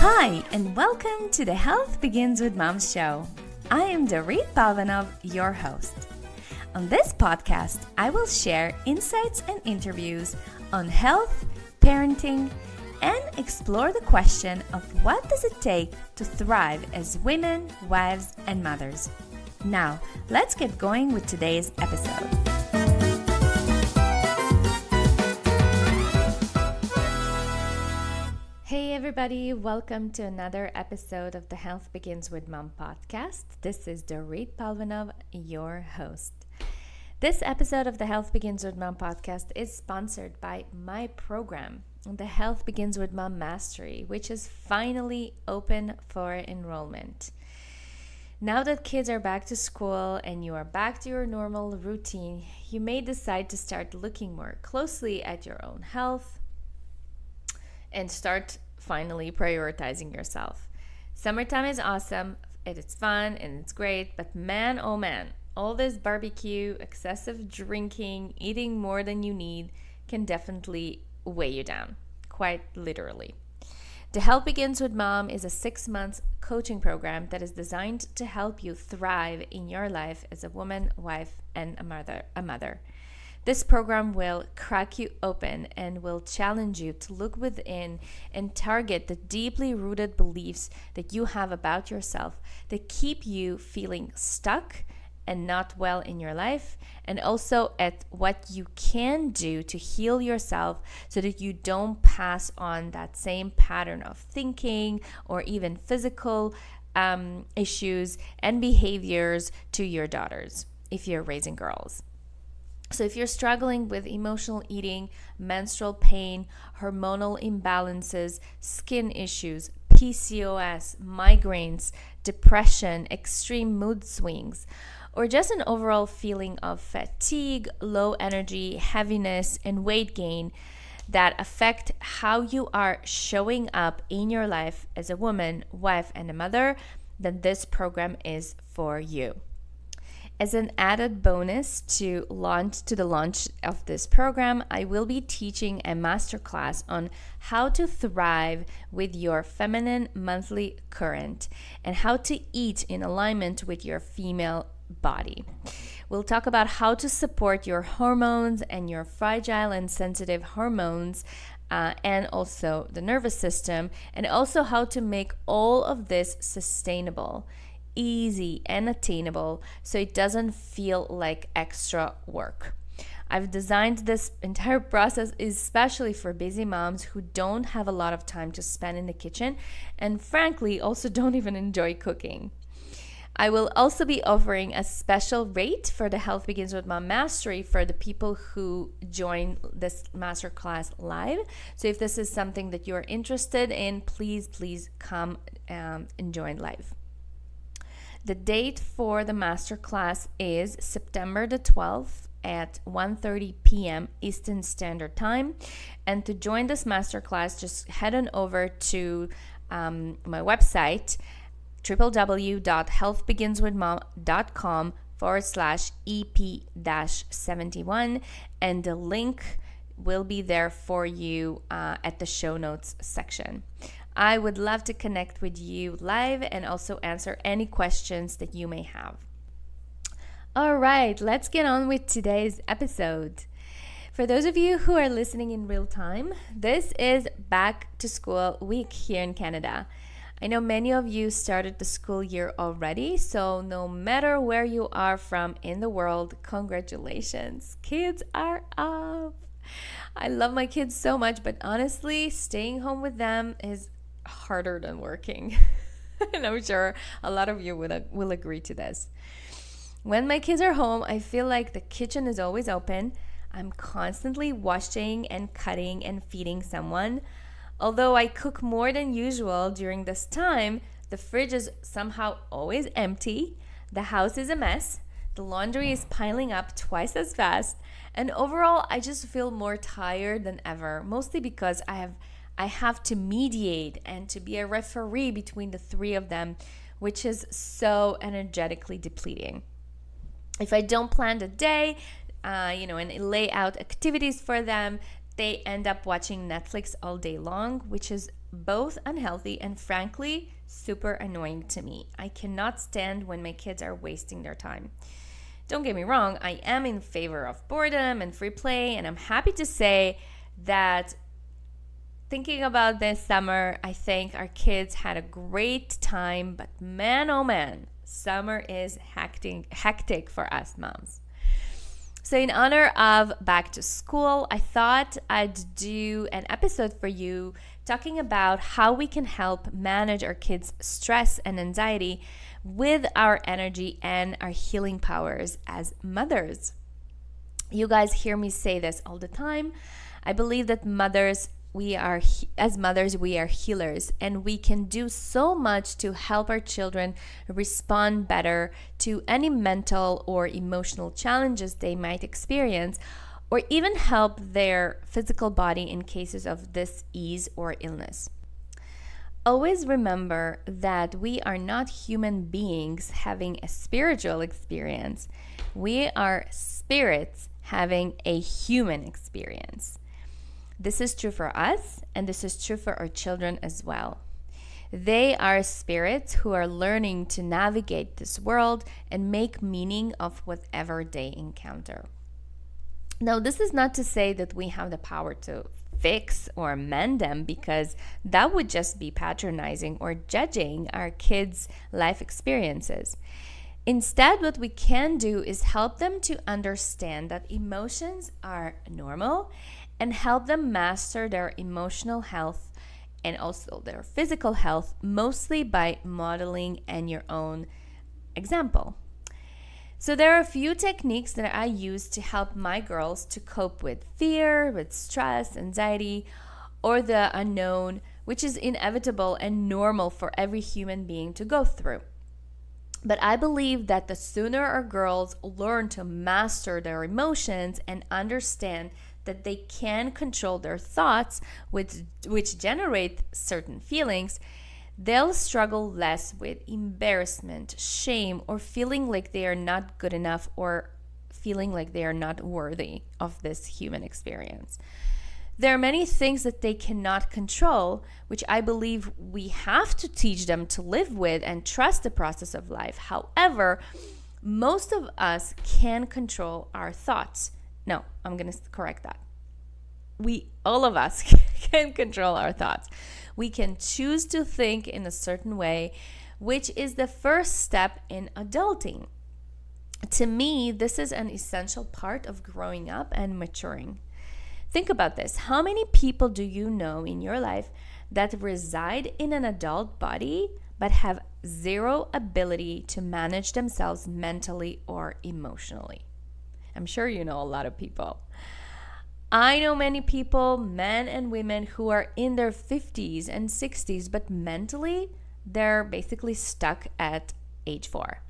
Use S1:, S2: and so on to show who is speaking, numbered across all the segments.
S1: Hi, and welcome to the Health Begins with Mom show. I am Dorit Palvanov, your host. On this podcast, I will share insights and interviews on health, parenting, and explore the question of what does it take to thrive as women, wives, and mothers. Now, let's get going with today's episode. Hey everybody, welcome to another episode of the Health Begins with Mom podcast. This is Dorit Palvanov, your host. This episode of the Health Begins with Mom podcast is sponsored by my program, the Health Begins with Mom Mastery, which is finally open for enrollment. Now that kids are back to school and you are back to your normal routine, you may decide to start looking more closely at your own health and start finally prioritizing yourself. Summertime is awesome, it's fun and it's great, but man, oh man, all this barbecue, excessive drinking, eating more than you need can definitely weigh you down, quite literally. The Health Begins with Mom is a 6-month coaching program that is designed to help you thrive in your life as a woman, wife, and a mother. This program will crack you open and will challenge you to look within and target the deeply rooted beliefs that you have about yourself that keep you feeling stuck and not well in your life, and also at what you can do to heal yourself so that you don't pass on that same pattern of thinking or even physical issues and behaviors to your daughters if you're raising girls. So if you're struggling with emotional eating, menstrual pain, hormonal imbalances, skin issues, PCOS, migraines, depression, extreme mood swings, or just an overall feeling of fatigue, low energy, heaviness, and weight gain that affect how you are showing up in your life as a woman, wife, and a mother, then this program is for you. As an added bonus to the launch of this program, I will be teaching a masterclass on how to thrive with your feminine monthly current and how to eat in alignment with your female body. We'll talk about how to support your hormones and your fragile and sensitive hormones and also the nervous system, and also how to make all of this sustainable, easy, and attainable so it doesn't feel like extra work. I've designed this entire process especially for busy moms who don't have a lot of time to spend in the kitchen and frankly also don't even enjoy cooking. I will also be offering a special rate for the Health Begins with Mom Mastery for the people who join this masterclass live. So if this is something that you're interested in, please come and join live. The date for the masterclass is September the 12th at 1:30 p.m. Eastern Standard Time. And to join this masterclass, just head on over to my website, www.healthbeginswithmom.com/EP-71, and the link will be there for you at the show notes section. I would love to connect with you live and also answer any questions that you may have. All right, let's get on with today's episode. For those of you who are listening in real time, this is back to school week here in Canada. I know many of you started the school year already, so no matter where you are from in the world, congratulations. Kids are up. I love my kids so much, but honestly, staying home with them is harder than working. And I'm sure a lot of you will agree to this. When my kids are home, I feel like the kitchen is always open. I'm constantly washing and cutting and feeding someone. Although I cook more than usual during this time, the fridge is somehow always empty. The house is a mess. The laundry is piling up twice as fast. And overall, I just feel more tired than ever, mostly because I have to mediate and to be a referee between the three of them, which is so energetically depleting. If I don't plan the day, and lay out activities for them, they end up watching Netflix all day long, which is both unhealthy and frankly super annoying to me. I cannot stand when my kids are wasting their time. Don't get me wrong, I am in favor of boredom and free play, and I'm happy to say that thinking about this summer, I think our kids had a great time, but man, oh man, summer is hectic for us moms. So in honor of back to school, I thought I'd do an episode for you talking about how we can help manage our kids' stress and anxiety with our energy and our healing powers as mothers. You guys hear me say this all the time. I believe that as mothers, we are healers, and we can do so much to help our children respond better to any mental or emotional challenges they might experience, or even help their physical body in cases of dis-ease or illness. Always remember that we are not human beings having a spiritual experience. We are spirits having a human experience. This is true for us, and this is true for our children as well. They are spirits who are learning to navigate this world and make meaning of whatever they encounter. Now, this is not to say that we have the power to fix or mend them, because that would just be patronizing or judging our kids' life experiences. Instead, what we can do is help them to understand that emotions are normal and help them master their emotional health and also their physical health, mostly by modeling and your own example. So there are a few techniques that I use to help my girls to cope with fear, with stress, anxiety, or the unknown, which is inevitable and normal for every human being to go through. But I believe that the sooner our girls learn to master their emotions and understand that they can control their thoughts, which generate certain feelings, they'll struggle less with embarrassment, shame, or feeling like they are not good enough or feeling like they are not worthy of this human experience. There are many things that they cannot control, which I believe we have to teach them to live with and trust the process of life. However, most of us can control our thoughts. No, I'm going to correct that. All of us can control our thoughts. We can choose to think in a certain way, which is the first step in adulting. To me, this is an essential part of growing up and maturing. Think about this. How many people do you know in your life that reside in an adult body but have zero ability to manage themselves mentally or emotionally? I'm sure you know a lot of people. I know many people, men and women, who are in their 50s and 60s, but mentally, they're basically stuck at age 4.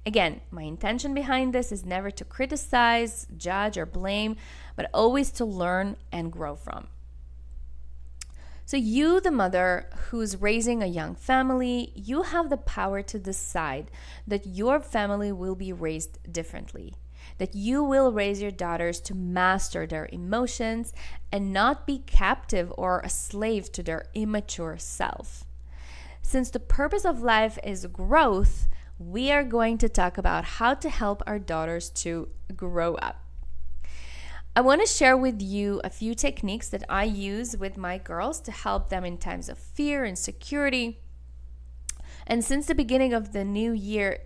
S1: Again, my intention behind this is never to criticize, judge, or blame, but always to learn and grow from. So you, the mother who's raising a young family, you have the power to decide that your family will be raised differently, that you will raise your daughters to master their emotions and not be captive or a slave to their immature self. Since the purpose of life is growth, we are going to talk about how to help our daughters to grow up. I want to share with you a few techniques that I use with my girls to help them in times of fear, insecurity. And since the beginning of the new year,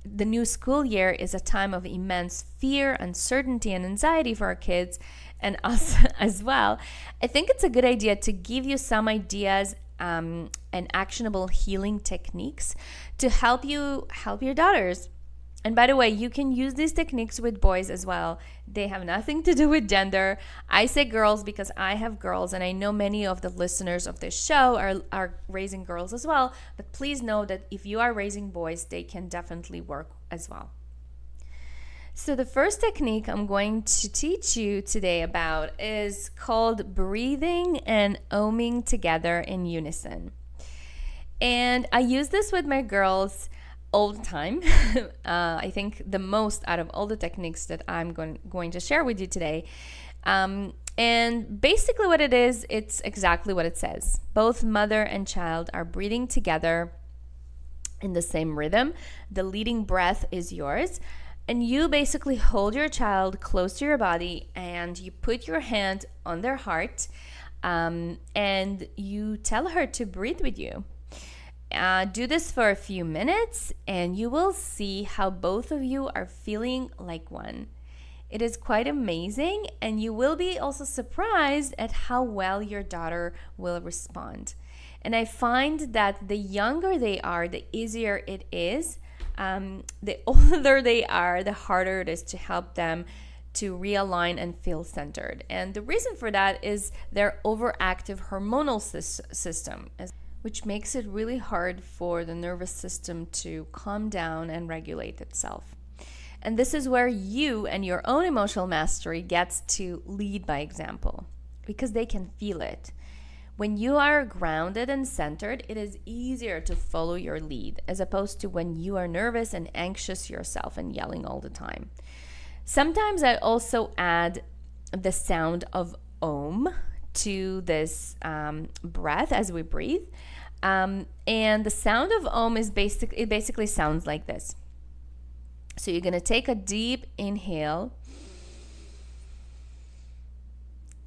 S1: the new school year is a time of immense fear, uncertainty, and anxiety for our kids and us as well, I think it's a good idea to give you some ideas and actionable healing techniques to help you help your daughters. And by the way, you can use these techniques with boys as well. They have nothing to do with gender. I say girls because I have girls, and I know many of the listeners of this show are raising girls as well. But please know that if you are raising boys, they can definitely work as well. So the first technique I'm going to teach you today about is called breathing and oming together in unison. And I use this with my girls all the time. I think the most out of all the techniques that I'm going to share with you today. And basically what it is, it's exactly what it says. Both mother and child are breathing together in the same rhythm. The leading breath is yours. And you basically hold your child close to your body and you put your hand on their heart, and you tell her to breathe with you. Do this for a few minutes and you will see how both of you are feeling like one. It is quite amazing, and you will be also surprised at how well your daughter will respond. And I find that the younger they are, the easier it is. The older they are, the harder it is to help them to realign and feel centered. And the reason for that is their overactive hormonal system, which makes it really hard for the nervous system to calm down and regulate itself. And this is where you and your own emotional mastery gets to lead by example, because they can feel it. When you are grounded and centered, it is easier to follow your lead, as opposed to when you are nervous and anxious yourself and yelling all the time. Sometimes I also add the sound of Om to this breath as we breathe. And the sound of Om is it basically sounds like this. So you're going to take a deep inhale,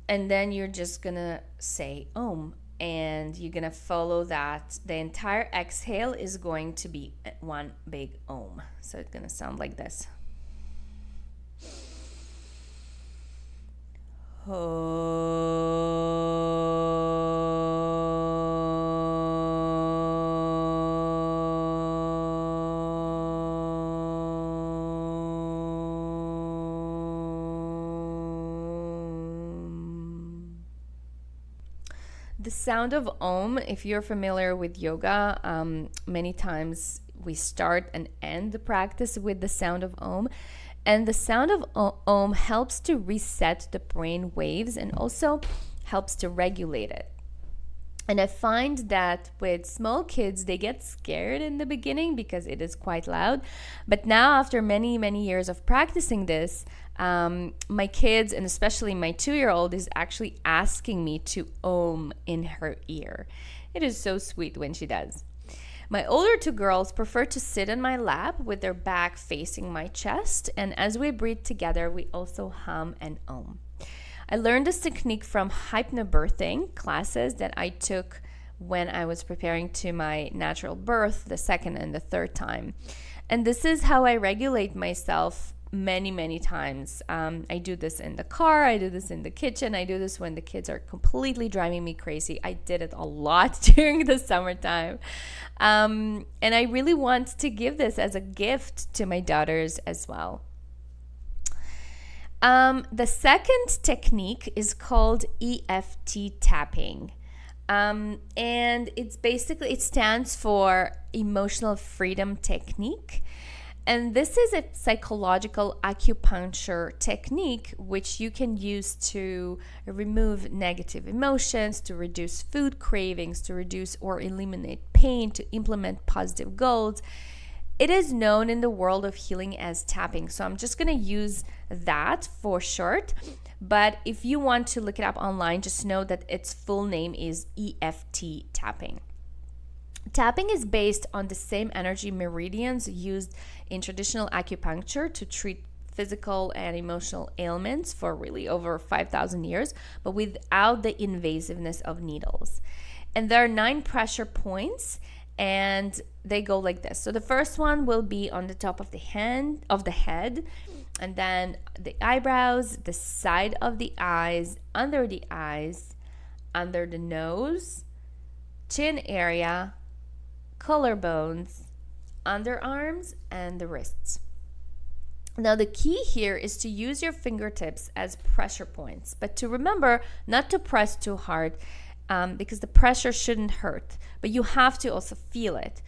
S1: and then you're just going to say Om, and you're going to follow that. The entire exhale is going to be one big Om. So it's going to sound like this. The sound of Om, if you're familiar with yoga, many times we start and end the practice with the sound of Om. And the sound of Om helps to reset the brain waves and also helps to regulate it. And I find that with small kids, they get scared in the beginning because it is quite loud. But now, after many, many years of practicing this, my kids, and especially my 2-year-old, is actually asking me to Om in her ear. It is so sweet when she does. My older 2 girls prefer to sit in my lap with their back facing my chest. And as we breathe together, we also hum and Om. I learned this technique from hypnobirthing classes that I took when I was preparing to my natural birth the second and the third time. And this is how I regulate myself many, many times. I do this in the car. I do this in the kitchen. I do this when the kids are completely driving me crazy. I did it a lot during the summertime. And I really want to give this as a gift to my daughters as well. The second technique is called EFT tapping. And it stands for Emotional Freedom Technique. And this is a psychological acupuncture technique which you can use to remove negative emotions, to reduce food cravings, to reduce or eliminate pain, to implement positive goals. It is known in the world of healing as tapping. So I'm just going to use that for short. But if you want to look it up online, just know that its full name is EFT tapping. Tapping is based on the same energy meridians used in traditional acupuncture to treat physical and emotional ailments for really over 5,000 years, but without the invasiveness of needles. And there are 9 pressure points, and they go like this. So the first one will be on the top of the head, and then the eyebrows, the side of the eyes, under the nose, chin area, collarbones, underarms, and the wrists. Now the key here is to use your fingertips as pressure points, but to remember not to press too hard, because the pressure shouldn't hurt, but you have to also feel it.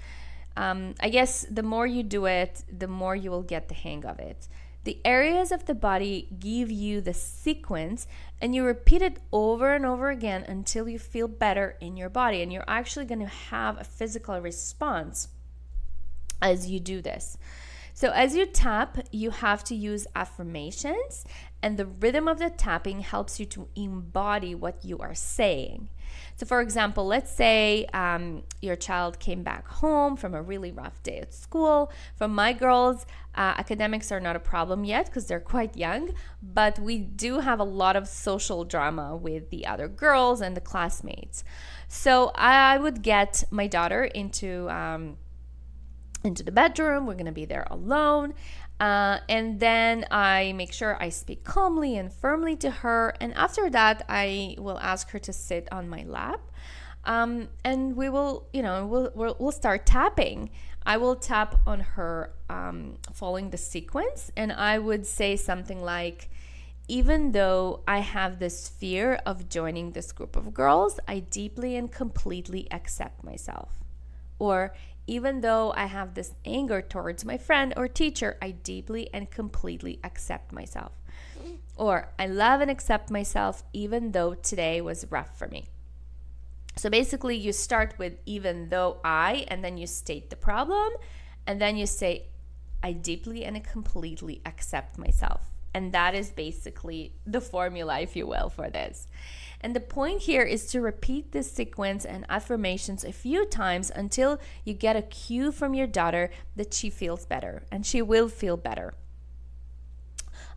S1: I guess the more you do it, the more you will get the hang of it. The areas of the body give you the sequence, and you repeat it over and over again until you feel better in your body, and you're actually going to have a physical response as you do this. So as you tap, you have to use affirmations And the rhythm of the tapping helps you to embody what you are saying. So for example, let's say your child came back home from a really rough day at school. For my girls, academics are not a problem yet because they're quite young, but we do have a lot of social drama with the other girls and the classmates. So I would get my daughter into the bedroom. We're going to be there alone. And then I make sure I speak calmly and firmly to her. And after that, I will ask her to sit on my lap. And we will, we'll start tapping. I will tap on her following the sequence. And I would say something like, even though I have this fear of joining this group of girls, I deeply and completely accept myself. Or, even though I have this anger towards my friend or teacher, I deeply and completely accept myself. Or, I love and accept myself even though today was rough for me. So basically you start with even though I, and then you state the problem, and then you say, I deeply and completely accept myself. And that is basically the formula, if you will, for this. And the point here is to repeat this sequence and affirmations a few times until you get a cue from your daughter that she feels better, and she will feel better.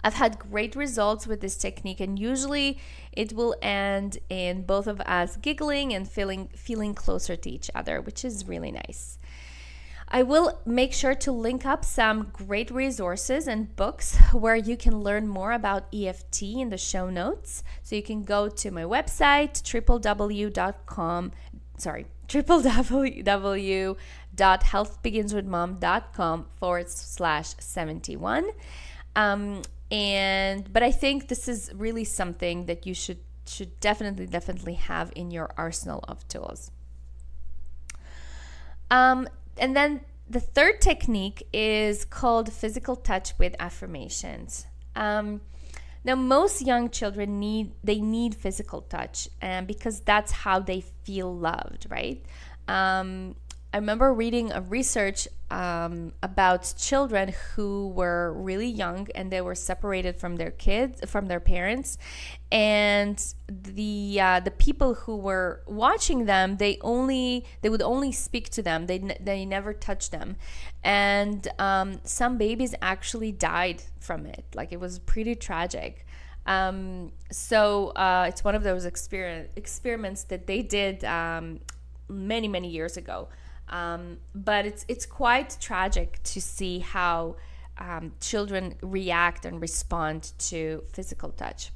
S1: I've had great results with this technique, and usually it will end in both of us giggling and feeling closer to each other, which is really nice. I will make sure to link up some great resources and books where you can learn more about EFT in the show notes. So you can go to my website, www.healthbeginswithmom.com/71. But I think this is really something that you should definitely have in your arsenal of tools. And then the third technique is called physical touch with affirmations. Now, most young children need physical touch, because that's how they feel loved, right? I remember reading a research about children who were really young and they were separated from their parents, and the people who were watching them, they would only speak to them. They never touched them, and some babies actually died from it. Like, it was pretty tragic. So it's one of those experiments that they did many years ago. But it's quite tragic to see how children react and respond to physical touch.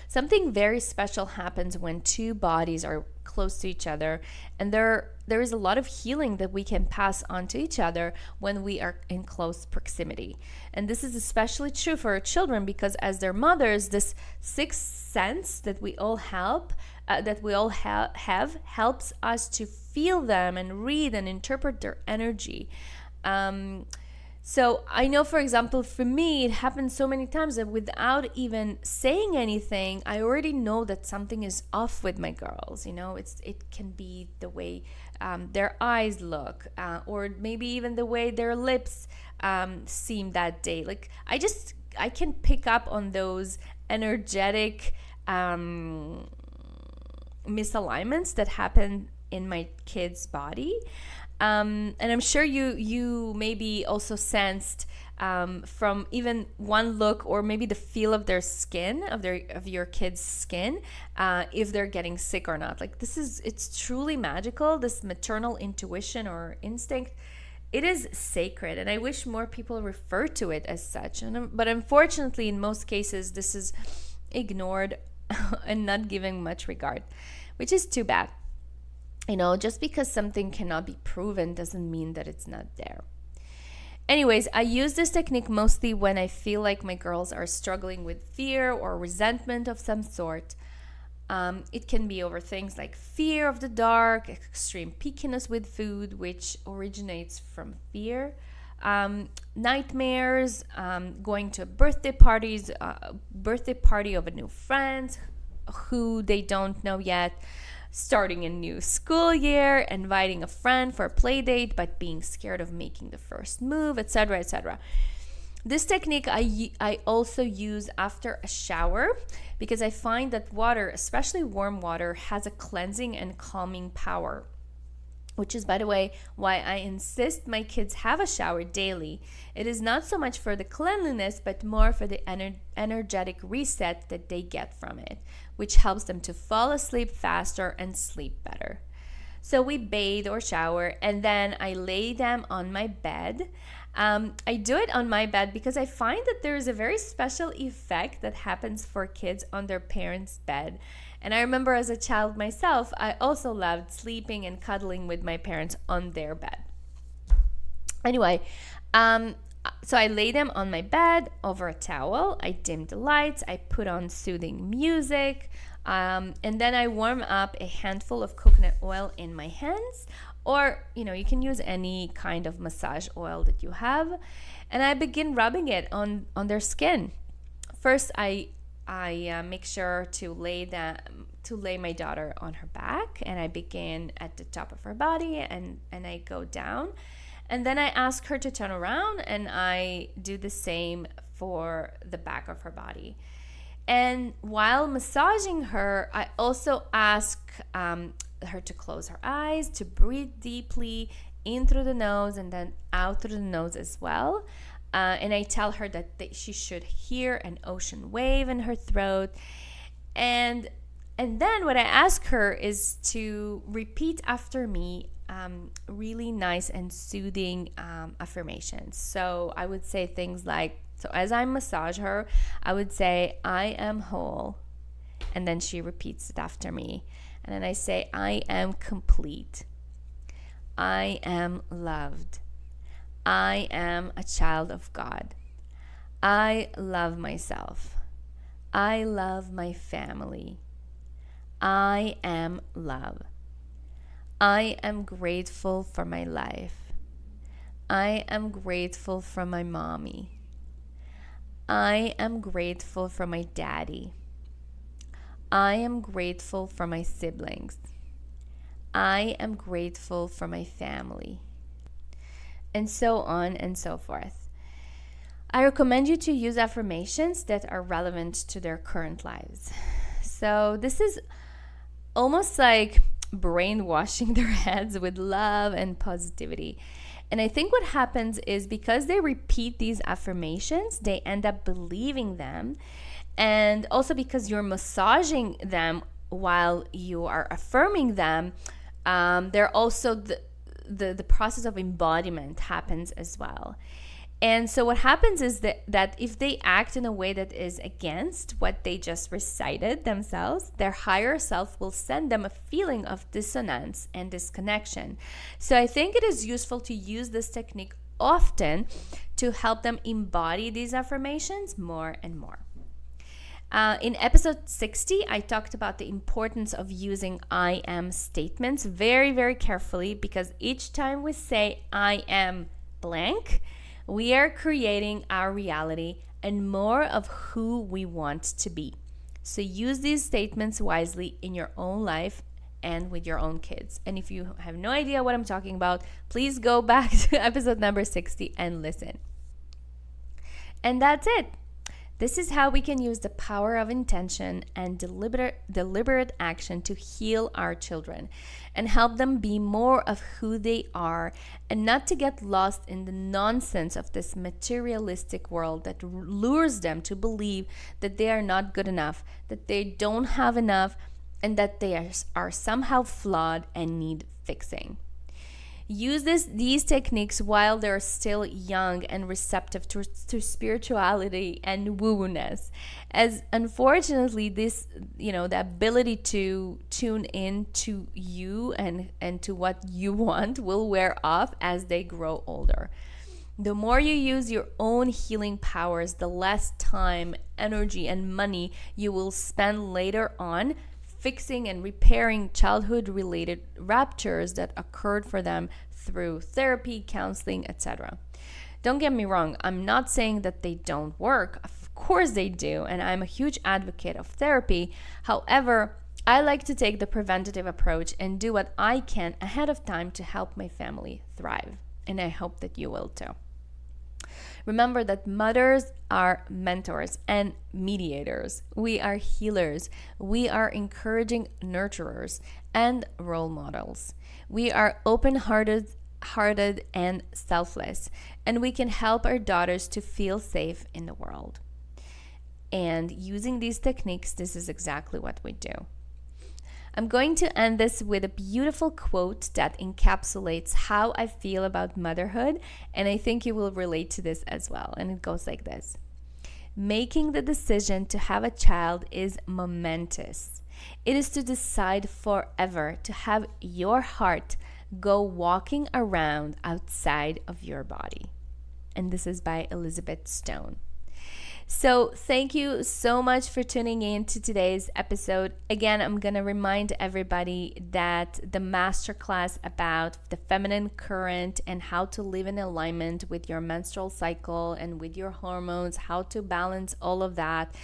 S1: Something very special happens when two bodies are close to each other, and there is a lot of healing that we can pass on to each other when we are in close proximity. And this is especially true for children, because as their mothers, this sixth sense that we all have helps us to feel them and read and interpret their energy. So I know, for example, for me, it happens so many times that without even saying anything, I already know that something is off with my girls. It can be the way their eyes look, or maybe even the way their lips seem that day. Like, I can pick up on those energetic misalignments that happen in my kid's body. And I'm sure you maybe also sensed from even one look, or maybe the feel of their skin, of your kid's skin, if they're getting sick or not. Like, it's truly magical, this maternal intuition or instinct. It is sacred, and I wish more people refer to it as such. But unfortunately, in most cases, this is ignored and not given much regard, which is too bad. Just because something cannot be proven doesn't mean that it's not there. Anyways, I use this technique mostly when I feel like my girls are struggling with fear or resentment of some sort. It can be over things like fear of the dark, extreme pickiness with food, which originates from fear, nightmares, going to birthday party of a new friend who they don't know yet, starting a new school year, inviting a friend for a play date but being scared of making the first move, etc., etc. This technique I also use after a shower because I find that water, especially warm water, has a cleansing and calming power, which is, by the way, why I insist my kids have a shower daily. It is not so much for the cleanliness, but more for the energetic reset that they get from it, which helps them to fall asleep faster and sleep better. So we bathe or shower, and then I lay them on my bed. I do it on my bed because I find that there is a very special effect that happens for kids on their parents' bed. And I remember as a child myself, I also loved sleeping and cuddling with my parents on their bed. Anyway, so I lay them on my bed over a towel. I dim the lights. I put on soothing music. And then I warm up a handful of coconut oil in my hands, or you can use any kind of massage oil that you have, and I begin rubbing it on their skin. First, I make sure to lay my daughter on her back, and I begin at the top of her body, and I go down, and then I ask her to turn around, and I do the same for the back of her body. And while massaging her, I also ask her to close her eyes, to breathe deeply in through the nose and then out through the nose as well. And I tell her that she should hear an ocean wave in her throat. And then what I ask her is to repeat after me really nice and soothing affirmations. So I would say things like, so as I massage her, I would say, I am whole. And then she repeats it after me. And then I say, I am complete. I am loved. I am a child of God. I love myself. I love my family. I am love. I am grateful for my life. I am grateful for my mommy. I am grateful for my daddy. I am grateful for my siblings. I am grateful for my family. And so on and so forth. I recommend you to use affirmations that are relevant to their current lives. So this is almost like brainwashing their heads with love and positivity. And I think what happens is because they repeat these affirmations, they end up believing them. And also because you're massaging them while you are affirming them, they're also the process of embodiment happens as well. And so what happens is that if they act in a way that is against what they just recited themselves, their higher self will send them a feeling of dissonance and disconnection. So I think it is useful to use this technique often to help them embody these affirmations more and more. In episode 60, I talked about the importance of using I am statements very, very carefully, because each time we say I am blank, we are creating our reality and more of who we want to be. So use these statements wisely in your own life and with your own kids. And if you have no idea what I'm talking about, please go back to episode number 60 and listen. And that's it. This is how we can use the power of intention and deliberate action to heal our children and help them be more of who they are, and not to get lost in the nonsense of this materialistic world that lures them to believe that they are not good enough, that they don't have enough, and that they are somehow flawed and need fixing. Use these techniques while they're still young and receptive to spirituality and woo-woo-ness, as unfortunately this, the ability to tune in to you and to what you want will wear off as they grow older. The more you use your own healing powers, the less time, energy, and money you will spend later on fixing and repairing childhood-related ruptures that occurred for them through therapy, counseling, etc. Don't get me wrong, I'm not saying that they don't work. Of course they do, and I'm a huge advocate of therapy. However, I like to take the preventative approach and do what I can ahead of time to help my family thrive, and I hope that you will too. Remember that mothers are mentors and mediators. We are healers. We are encouraging nurturers and role models. We are open-hearted and selfless, and we can help our daughters to feel safe in the world. And using these techniques, this is exactly what we do. I'm going to end this with a beautiful quote that encapsulates how I feel about motherhood, and I think you will relate to this as well. And it goes like this. Making the decision to have a child is momentous. It is to decide forever to have your heart go walking around outside of your body. And this is by Elizabeth Stone. So thank you so much for tuning in to today's episode. Again, I'm going to remind everybody that the masterclass about the feminine current and how to live in alignment with your menstrual cycle and with your hormones, how to balance all of that,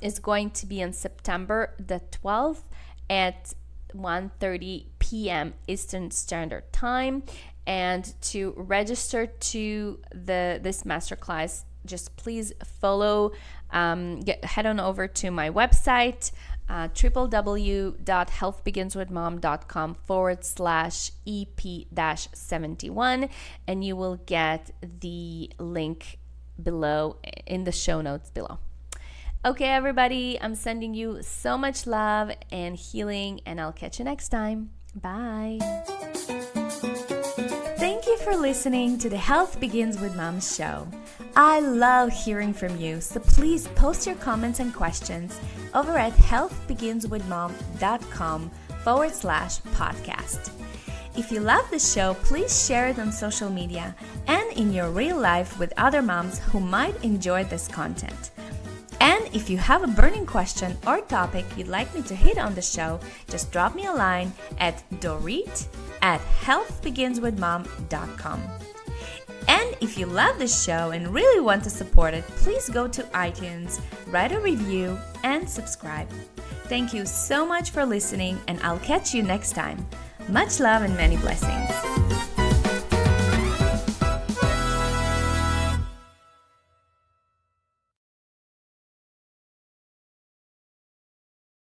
S1: is going to be on September the 12th at 1:30 p.m. Eastern Standard Time. And to register to this masterclass, just please follow, head on over to my website, www.healthbeginswithmom.com/EP-71, and you will get the link below in the show notes below. Okay, everybody, I'm sending you so much love and healing, and I'll catch you next time. Bye. Thank you for listening to the Health Begins with Mom show. I love hearing from you, so please post your comments and questions over at healthbeginswithmom.com/podcast. If you love the show, please share it on social media and in your real life with other moms who might enjoy this content. And if you have a burning question or topic you'd like me to hit on the show, just drop me a line at dorit@healthbeginswithmom.com. And if you love this show and really want to support it, please go to iTunes, write a review, and subscribe. Thank you so much for listening, and I'll catch you next time. Much love and many blessings.